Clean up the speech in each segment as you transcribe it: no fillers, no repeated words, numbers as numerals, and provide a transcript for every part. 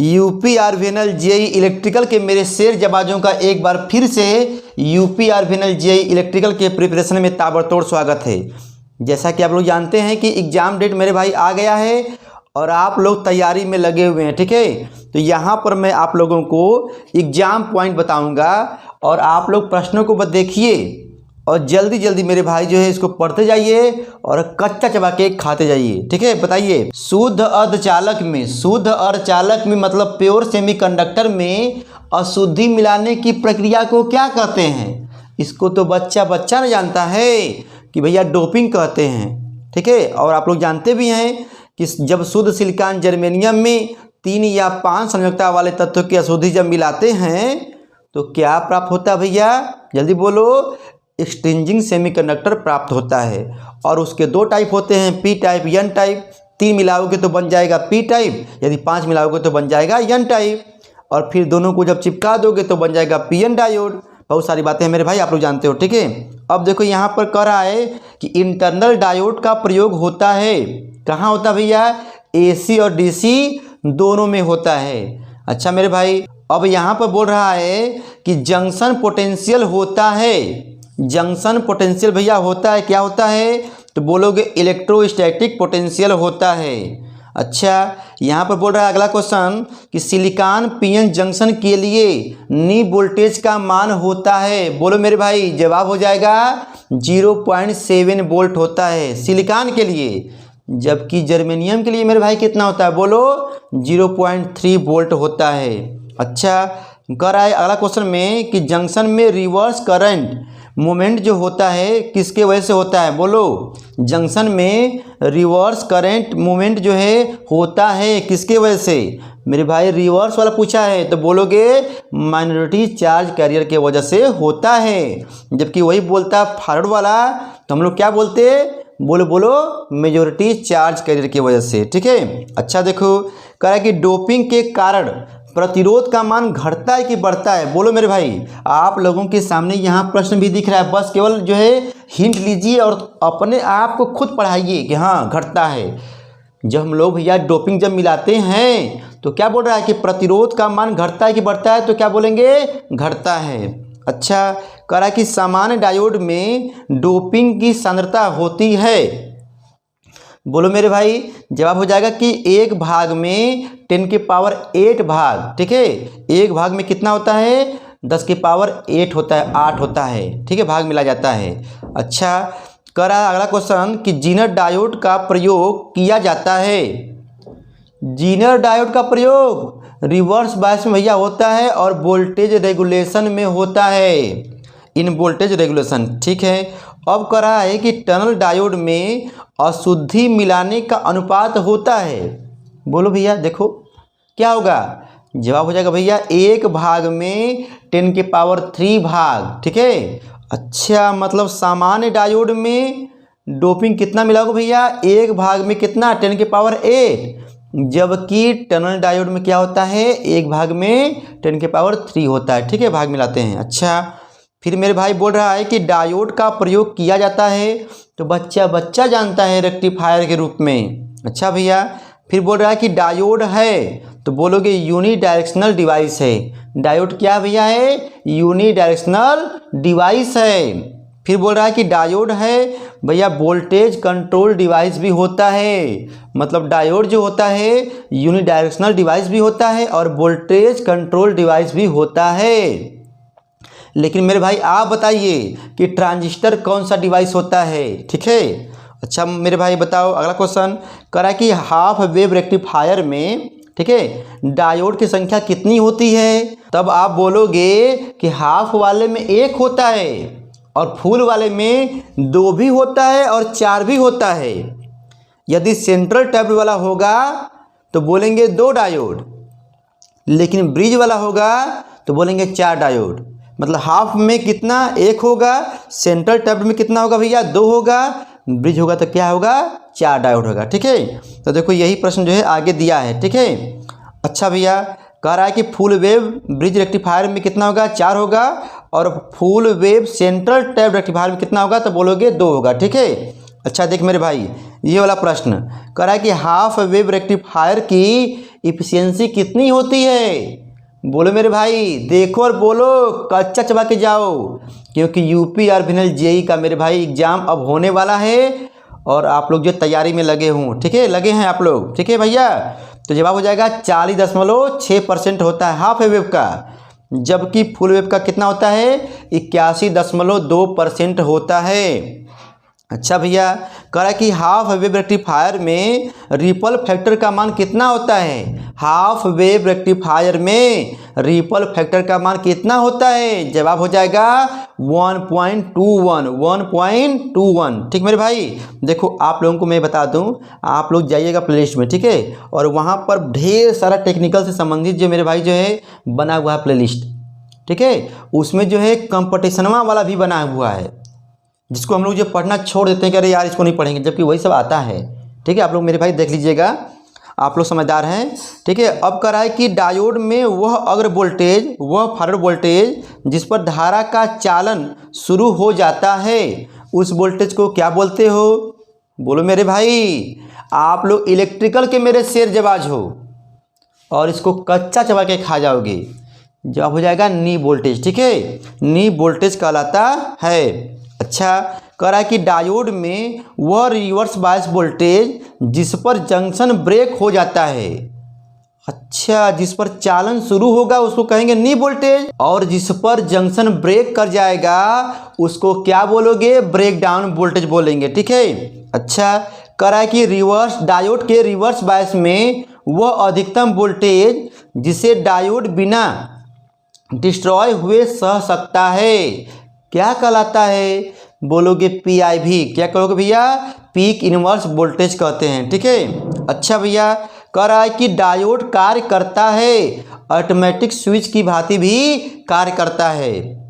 यूपीआरवीएनएल JEE electrical के मेरे शेर जबाजों का एक बार फिर से यूपीआरवीएनएल जेईई इलेक्ट्रिकल के प्रिपरेशन में ताबड़तोड़ स्वागत है। जैसा कि आप लोग जानते हैं कि एग्ज़ाम डेट मेरे भाई आ गया है और आप लोग तैयारी में लगे हुए हैं, ठीक है। तो यहाँ पर मैं आप लोगों को एग्ज़ाम पॉइंट बताऊँगा और आप लोग प्रश्नों को देखिए और जल्दी जल्दी मेरे भाई जो है इसको पढ़ते जाइए और कच्चा चबा के खाते जाइए, ठीक है। बताइए, शुद्ध अर्धचालक में मतलब प्योर सेमीकंडक्टर में अशुद्धि मिलाने की प्रक्रिया को क्या कहते हैं? इसको तो बच्चा न जानता है कि भैया डोपिंग कहते हैं, ठीक है। और आप लोग जानते भी हैं कि जब शुद्ध सिलिकॉन जर्मेनियम में 3 या 5 संयोजकता वाले तत्व की अशुद्धि जब मिलाते हैं तो क्या प्राप्त होता है भैया? जल्दी बोलो। एक्सटिंजिंग सेमीकंडक्टर प्राप्त होता है। और उसके 2 टाइप होते हैं, पी टाइप, एन टाइप। 3 मिलाओगे तो बन जाएगा पी टाइप, यदि 5 मिलाओगे तो बन जाएगा एन टाइप। और फिर दोनों को जब चिपका दोगे तो बन जाएगा पीएन डायोड। बहुत सारी बातें हैं मेरे भाई, आप लोग जानते हो, ठीक है। अब देखो यहाँ पर कह रहा है कि इंटरनल डायोड का प्रयोग होता है, कहाँ होता है भैया? एसी और डीसी दोनों में होता है। अच्छा मेरे भाई, अब यहाँ पर बोल रहा है कि जंक्शन पोटेंशियल होता है। जंक्शन पोटेंशियल भैया होता है, क्या होता है? तो बोलोगे इलेक्ट्रोस्टैटिक पोटेंशियल होता है। अच्छा, यहाँ पर बोल रहा है अगला क्वेश्चन कि सिलिकॉन पीएन जंक्शन के लिए नी वोल्टेज का मान होता है। बोलो मेरे भाई, जवाब हो जाएगा 0.7 वोल्ट होता है सिलिकॉन के लिए, जबकि जर्मेनियम के लिए मेरे भाई कितना होता है? बोलो 0.3 वोल्ट होता है। अच्छा, कह रहा है अगला क्वेश्चन में कि जंक्शन में रिवर्स करंट मोमेंट जो होता है किसके वजह से होता है? बोलो, जंक्शन में रिवर्स करंट मोमेंट जो है होता है किसके वजह से? मेरे भाई रिवर्स वाला पूछा है तो बोलोगे माइनॉरिटी चार्ज कैरियर के वजह से होता है। जबकि वही बोलता है फॉरवर्ड वाला तो हम लोग क्या बोलते? बोलो मेजॉरिटी चार्ज कैरियर की वजह से, ठीक है। अच्छा देखो, कह रहा है कि डोपिंग के कारण प्रतिरोध का मान घटता है कि बढ़ता है? बोलो मेरे भाई, आप लोगों के सामने यहाँ प्रश्न भी दिख रहा है, बस केवल जो है हिंट लीजिए और अपने आप को खुद पढ़ाइए कि हाँ घटता है। जब हम लोग भैया डोपिंग जब मिलाते हैं तो क्या बोल रहा है कि प्रतिरोध का मान घटता है कि बढ़ता है? तो क्या बोलेंगे? घटता है। अच्छा, कह रहा है कि सामान्य डायोड में डोपिंग की सांद्रता होती है। बोलो मेरे भाई, जवाब हो जाएगा कि 1 भाग में 10 की पावर 8 भाग, ठीक है। 1 भाग में कितना होता है? 10 की पावर 8 होता है, 8 होता है, ठीक है, भाग मिला जाता है। अच्छा, कह रहा है अगला क्वेश्चन कि जीनर डायोड का प्रयोग किया जाता है। जीनर डायोड का प्रयोग रिवर्स बायस में भैया होता है और वोल्टेज रेगुलेशन में होता है, इन वोल्टेज रेगुलेशन, ठीक है। अब कह रहा है कि टनल डायोड में अशुद्धि मिलाने का अनुपात होता है। बोलो भैया, देखो क्या होगा? जवाब हो जाएगा भैया 1 भाग में 10 की पावर 3 भाग, ठीक है। अच्छा, मतलब सामान्य डायोड में डोपिंग कितना मिलाओगे भैया? 1 भाग में कितना? 10 की पावर 8, जबकि टनल डायोड में क्या होता है? 1 भाग में 10 की पावर 3 होता है, ठीक है, भाग मिलाते हैं। अच्छा, फिर मेरे भाई बोल रहा है कि डायोड का प्रयोग किया जाता है, तो बच्चा जानता है रेक्टिफायर के रूप में। अच्छा भैया, फिर बोल रहा है कि डायोड है तो बोलोगे यूनी डायरेक्शनल डिवाइस है। डायोड क्या भैया है? यूनी डायरेक्शनल डिवाइस है। फिर बोल रहा है कि डायोड है भैया वोल्टेज कंट्रोल डिवाइस भी होता है। मतलब डायोड जो होता है यूनी डायरेक्शनल डिवाइस भी होता है और वोल्टेज कंट्रोल डिवाइस भी होता है। लेकिन मेरे भाई आप बताइए कि ट्रांजिस्टर कौन सा डिवाइस होता है, ठीक है। अच्छा मेरे भाई बताओ, अगला क्वेश्चन कह रहा है कि हाफ वेव रेक्टिफायर में, ठीक है, डायोड की संख्या कितनी होती है? तब आप बोलोगे कि हाफ वाले में 1 होता है और फुल वाले में 2 भी होता है और 4 भी होता है। यदि सेंट्रल टैब वाला होगा तो बोलेंगे 2 डायोड, लेकिन ब्रिज वाला होगा तो बोलेंगे 4 डायोड। मतलब हाफ में कितना? 1 होगा, सेंट्रल टैब में कितना होगा भैया? 2 होगा, ब्रिज होगा तो क्या होगा? 4 डायोड होगा, ठीक है। तो देखो यही प्रश्न जो है आगे दिया है, ठीक है। अच्छा भैया, कह रहा है कि फुल वेव ब्रिज रेक्टिफायर में कितना होगा? 4 होगा, और full wave central tab rectifier में कितना होगा? तो बोलोगे 2 होगा, ठीक है। अच्छा देख मेरे भाई, ये वाला प्रश्न कह रहा है कि हाफ वेव रेक्टिफायर की इफिशियंसी कितनी होती है? बोलो मेरे भाई, देखो और बोलो, कच्चा चबा के जाओ, क्योंकि यूपी और फाइनल जेई का मेरे भाई एग्ज़ाम अब होने वाला है और आप लोग जो तैयारी में लगे हों, ठीक है, लगे हैं आप लोग, ठीक है भैया। तो जवाब हो जाएगा 40.6% होता है हाफ वेव का, जबकि फुल वेव का कितना होता है? 81.2% होता है। अच्छा भैया, कह रहा है कि हाफ वेव रेक्टिफायर में रिपल फैक्टर का मान कितना होता है? हाफ वेव रेक्टिफायर में रिपल फैक्टर का मान कितना होता है? जवाब हो जाएगा 1.21। ठीक मेरे भाई, देखो आप लोगों को मैं बता दूं, आप लोग जाइएगा प्लेलिस्ट में, ठीक है, और वहाँ पर ढेर सारा टेक्निकल से संबंधित जो मेरे भाई जो है बना हुआ है प्लेलिस्ट, ठीक है, उसमें जो है कंपटीशनवा वाला भी बना हुआ है, जिसको हम लोग जो पढ़ना छोड़ देते हैं कि अरे यार इसको नहीं पढ़ेंगे, जबकि वही सब आता है, ठीक है। आप लोग मेरे भाई देख लीजिएगा, आप लोग समझदार हैं, ठीक है। अब कह रहा है कि डायोड में वह अग्र वोल्टेज, वह फॉरवर्ड वोल्टेज जिस पर धारा का चालन शुरू हो जाता है, उस वोल्टेज को क्या बोलते हो? बोलो मेरे भाई, आप लोग इलेक्ट्रिकल के मेरे शेर जबाज हो और इसको कच्चा चबा के खा जाओगे। जवाब हो जाएगा नी वोल्टेज, ठीक है, नी वोल्टेज कहलाता है। अच्छा, कह रहा है कि डायोड में वह रिवर्स बायस वोल्टेज जिस पर जंक्शन ब्रेक हो जाता है, अच्छा, जिस पर चालन शुरू होगा उसको कहेंगे नी वोल्टेज, और जिस पर जंक्शन ब्रेक कर जाएगा उसको क्या बोलोगे? ब्रेक डाउन वोल्टेज बोलेंगे, ठीक है। अच्छा, कह रहा है कि रिवर्स डायोड के रिवर्स बायस में वह अधिकतम वोल्टेज जिसे डायोड बिना डिस्ट्रॉय हुए सह सकता है, क्या कहलाता है? बोलोगे PIV। क्या कहोगे भैया? पीक इनवर्स वोल्टेज कहते हैं, ठीक है। अच्छा भैया, कह रहा है कि डायोड कार्य करता है, ऑटोमेटिक स्विच की भांति भी कार्य करता है।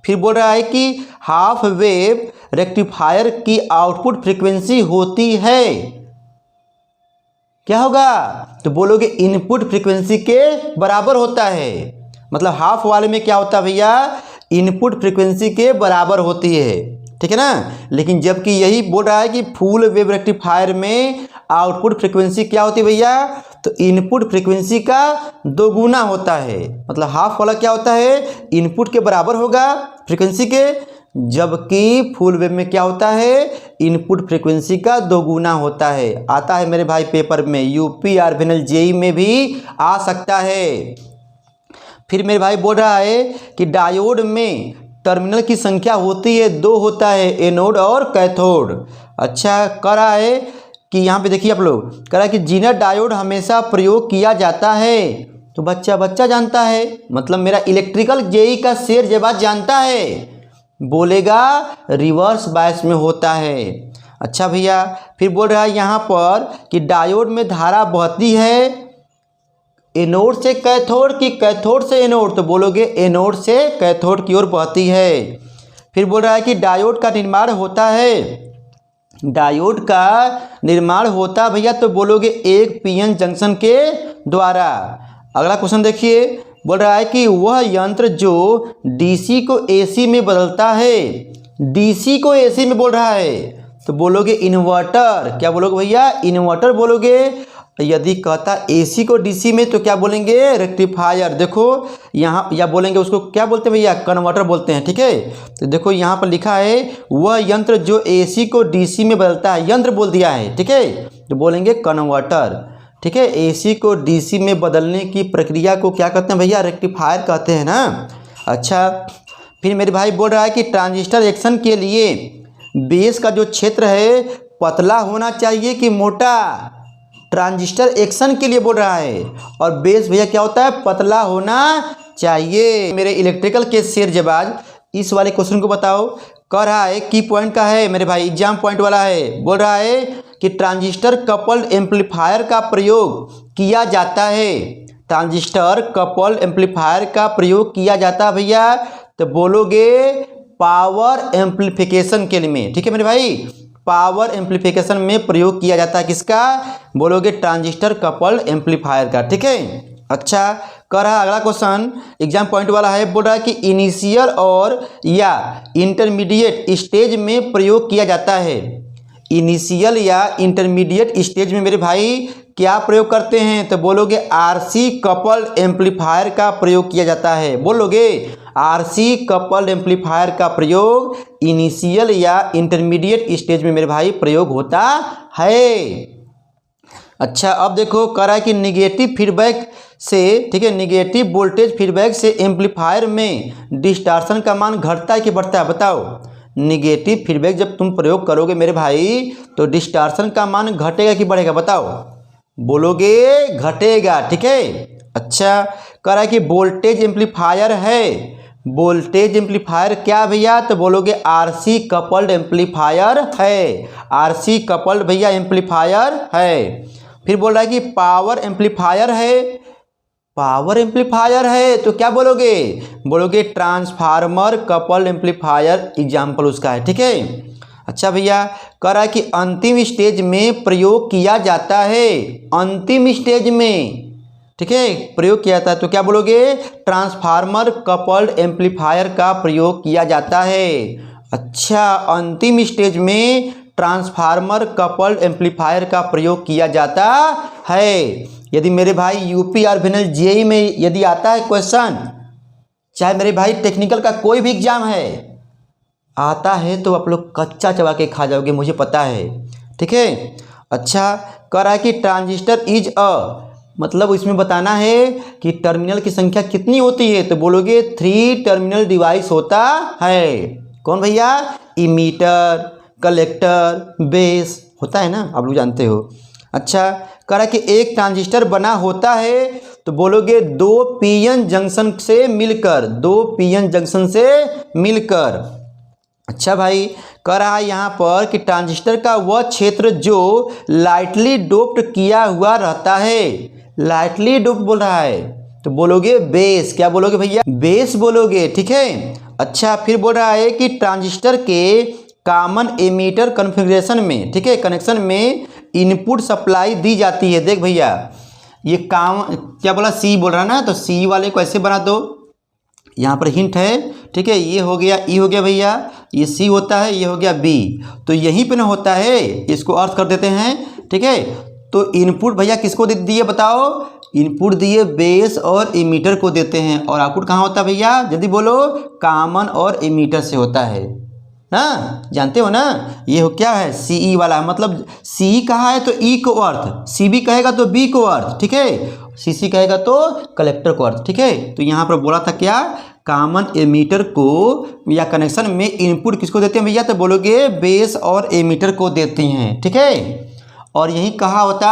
फिर बोल रहा है कि हाफ वेव रेक्टिफायर की आउटपुट फ्रीक्वेंसी होती है, क्या होगा? तो बोलोगे इनपुट फ्रीक्वेंसी के बराबर होता है। मतलब हाफ वाले में क्या होता है भैया? इनपुट फ्रीक्वेंसी के बराबर होती है, ठीक है ना। लेकिन जबकि यही बोल रहा है कि फुल वेव रेक्टिफायर में आउटपुट फ्रीक्वेंसी क्या होती है भैया? तो इनपुट फ्रीक्वेंसी का दोगुना होता है। मतलब हाफ वाला क्या होता है? इनपुट के बराबर होगा फ्रीक्वेंसी के, जबकि फुल वेव में क्या होता है? इनपुट फ्रीक्वेंसी का दोगुना होता है। आता है मेरे भाई पेपर में, यूपी और फाइनल जेई में भी आ सकता है। फिर मेरे भाई बोल रहा है कि डायोड में टर्मिनल की संख्या होती है 2 होता है, एनोड और कैथोड। अच्छा, कह रहा है कि यहाँ पे देखिए आप लोग, कह रहा है कि जीनर डायोड हमेशा प्रयोग किया जाता है। तो बच्चा जानता है, मतलब मेरा इलेक्ट्रिकल जेई का शेर जवाब जानता है, बोलेगा रिवर्स बायस में होता है। अच्छा भैया, फिर बोल रहा है यहाँ पर कि डायोड में धारा बहती है एनोड से कैथोड की, कैथोड से एनोड, तो बोलोगे एनोड से कैथोड की ओर बहती है। फिर बोल रहा है कि डायोड का निर्माण होता है, डायोड का निर्माण होता भैया, तो बोलोगे एक पीएन जंक्शन के द्वारा। अगला क्वेश्चन देखिए, बोल रहा है कि वह यंत्र जो डीसी को एसी में बदलता है, डीसी को एसी में बोल रहा है, तो बोलोगे इन्वर्टर। क्या बोलोगे भैया? इन्वर्टर बोलोगे। यदि कहता एसी को डीसी में तो क्या बोलेंगे? रेक्टिफायर। देखो यहाँ, या बोलेंगे उसको क्या बोलते हैं भैया? कन्वर्टर बोलते हैं, ठीक है। तो देखो यहाँ पर लिखा है वह यंत्र जो एसी को डीसी में बदलता है, यंत्र बोल दिया है, ठीक है, तो बोलेंगे कन्वर्टर, ठीक है। एसी को डीसी में बदलने की प्रक्रिया को क्या कहते हैं भैया? रेक्टिफायर कहते हैं ना। अच्छा, फिर मेरे भाई बोल रहा है कि ट्रांजिस्टर एक्शन के लिए बेस का जो क्षेत्र है पतला होना चाहिए कि मोटा? ट्रांजिस्टर एक्शन के लिए बोल रहा है, और बेस भैया क्या होता है? पतला होना चाहिए। मेरे इलेक्ट्रिकल के शेर जवाब इस वाले क्वेश्चन को बताओ। कह रहा है की पॉइंट का है मेरे भाई, एग्जाम पॉइंट वाला है। बोल रहा है कि ट्रांजिस्टर कपल्ड एम्पलीफायर का प्रयोग किया जाता है, ट्रांजिस्टर कपल्ड एम्पलीफायर का प्रयोग किया जाता है भैया, तो बोलोगे पावर एम्पलीफिकेशन के लिए, ठीक है मेरे भाई, पावर एम्पलीफिकेशन में प्रयोग किया जाता है किसका? बोलोगे ट्रांजिस्टर कपल्ड एम्पलीफायर का, ठीक है। अच्छा, कह रहा है अगला क्वेश्चन एग्जाम पॉइंट वाला है, बोल रहा है कि इनिशियल और या इंटरमीडिएट स्टेज में प्रयोग किया जाता है। इनिशियल या इंटरमीडिएट स्टेज में मेरे भाई क्या प्रयोग करते हैं? तो बोलोगे आरसी कपल्ड एम्पलीफायर का प्रयोग किया जाता है। बोलोगे आरसी कपल्ड एम्पलीफायर का प्रयोग इनिशियल या इंटरमीडिएट स्टेज में मेरे भाई प्रयोग होता है। अच्छा, अब देखो कह रहा है कि निगेटिव फीडबैक से, ठीक है, निगेटिव वोल्टेज फीडबैक से एम्पलीफायर में डिस्टॉर्शन का मान घटता है कि बढ़ता है? बताओ। निगेटिव फीडबैक जब तुम प्रयोग करोगे मेरे भाई तो डिस्टॉर्शन का मान घटेगा कि बढ़ेगा? बताओ। बोलोगे घटेगा, ठीक है। अच्छा, कह रहा है कि वोल्टेज एम्पलीफायर है। वोल्टेज एम्पलीफायर क्या भैया? तो बोलोगे आरसी कपल्ड एम्पलीफायर है। आरसी कपल्ड भैया एम्पलीफायर है। फिर बोल रहा है कि पावर एम्पलीफायर है। पावर एम्पलीफायर है तो क्या बोलोगे? बोलोगे ट्रांसफार्मर कपल्ड एम्पलीफायर एग्जाम्पल उसका है, ठीक है। अच्छा भैया, कह रहा है कि अंतिम स्टेज में प्रयोग किया जाता है। अंतिम स्टेज में, ठीक है, प्रयोग किया जाता है तो क्या बोलोगे? ट्रांसफार्मर कपल्ड एम्पलीफायर का प्रयोग किया जाता है। अच्छा, अंतिम स्टेज में ट्रांसफार्मर कपल्ड एम्पलीफायर का प्रयोग किया जाता है। यदि मेरे भाई यूपी और फाइनल जेईई में यदि आता है क्वेश्चन, चाहे मेरे भाई टेक्निकल का कोई भी एग्जाम है आता है, तो आप लोग कच्चा चबा के खा जाओगे, मुझे पता है, ठीक है। अच्छा, कह रहा है कि ट्रांजिस्टर इज अ, मतलब इसमें बताना है कि टर्मिनल की संख्या कितनी होती है? तो बोलोगे 3 टर्मिनल डिवाइस होता है। कौन भैया? इमीटर, कलेक्टर, बेस होता है ना, आप लोग जानते हो। अच्छा, कह रहा है कि एक ट्रांजिस्टर बना होता है तो बोलोगे 2 पीएन जंक्शन से मिलकर, 2 पीएन जंक्शन से मिलकर। अच्छा भाई, कह रहा है यहाँ पर कि ट्रांजिस्टर का वह क्षेत्र जो लाइटली डोप्ड किया हुआ रहता है। लाइटली डोप्ड बोल रहा है तो बोलोगे बेस। क्या बोलोगे भैया? बेस बोलोगे, ठीक है। अच्छा, फिर बोल रहा है कि ट्रांजिस्टर के कॉमन एमीटर कॉन्फ़िगरेशन में, ठीक है, कनेक्शन में इनपुट सप्लाई दी जाती है। देख भैया, ये काम क्या बोला? सी बोल रहा है ना, तो सी वाले को ऐसे बना दो, यहाँ पर हिंट है, ठीक है। ये हो गया ई हो गया भैया, ये सी होता है, ये हो गया बी, तो यहीं पे ना होता है, इसको अर्थ कर देते हैं, ठीक है। तो इनपुट भैया किसको दे दिए बताओ? इनपुट दिए बेस और एमीटर को देते हैं, और आउटपुट कहाँ होता है भैया? जल्दी बोलो। कॉमन और एमीटर से होता है ना, जानते हो ना। ये हो क्या है? सीई वाला, मतलब सी कहा है तो ई को अर्थ, सी बी कहेगा तो बी को अर्थ, ठीक है, सी सी कहेगा तो कलेक्टर को अर्थ, ठीक है। तो यहाँ पर बोला था क्या? कॉमन एमीटर को या कनेक्शन में इनपुट किसको देते हैं भैया? तो बोलोगे बेस और एमीटर को देते हैं, ठीक है। और यही कहा होता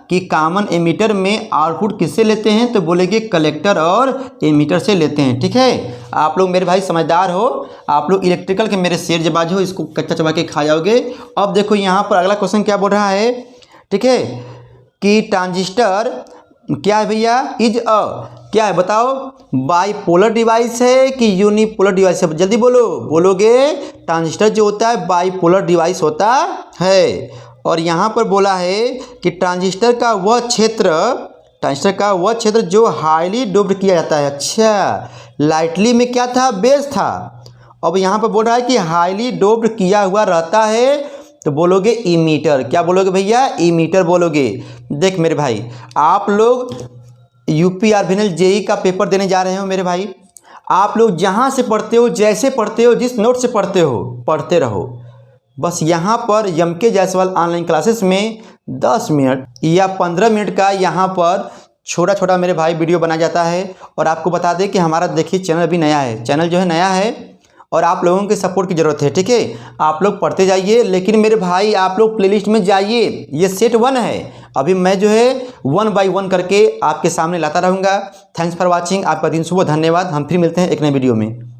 कि कॉमन एमीटर में आउटपुट किससे लेते हैं? तो बोलेंगे कलेक्टर और एमीटर से लेते हैं, ठीक है। आप लोग मेरे भाई समझदार हो, आप लोग इलेक्ट्रिकल के मेरे शेर जबाज हो, इसको कच्चा चबा के खा जाओगे। अब देखो यहाँ पर अगला क्वेश्चन क्या बोल रहा है, ठीक है, कि ट्रांजिस्टर क्या है भैया? इज अ, क्या है बताओ? बाईपोलर डिवाइस है कि यूनिपोलर डिवाइस है? जल्दी बोलो। बोलोगे ट्रांजिस्टर जो होता है बाईपोलर डिवाइस होता है। और यहाँ पर बोला है कि ट्रांजिस्टर का वह क्षेत्र जो हाईली डोप्ड किया जाता है। अच्छा, लाइटली में क्या था? बेस था। अब यहाँ पर बोल रहा है कि हाईली डोप्ड किया हुआ रहता है तो बोलोगे इमीटर। क्या बोलोगे भैया? इमीटर बोलोगे। देख मेरे भाई, आप लोग यूपी और फाइनल जेईई का पेपर देने जा रहे हो मेरे भाई, आप लोग जहाँ से पढ़ते हो, जैसे पढ़ते हो, जिस नोट से पढ़ते हो, पढ़ते रहो। बस यहाँ पर एमके जायसवाल ऑनलाइन क्लासेस में 10 मिनट या 15 मिनट का यहाँ पर छोटा छोटा मेरे भाई वीडियो बनाया जाता है। और आपको बता दें कि हमारा देखिए चैनल अभी नया है, चैनल जो है नया है और आप लोगों के सपोर्ट की ज़रूरत है, ठीक है। आप लोग पढ़ते जाइए, लेकिन मेरे भाई आप लोग प्लेलिस्ट में जाइए। ये सेट 1 है, अभी मैं जो है 1 बाय 1 करके आपके सामने लाता रहूँगा। Thanks for watching. आपका दिन शुभ, धन्यवाद। हम फिर मिलते हैं एक नए वीडियो में।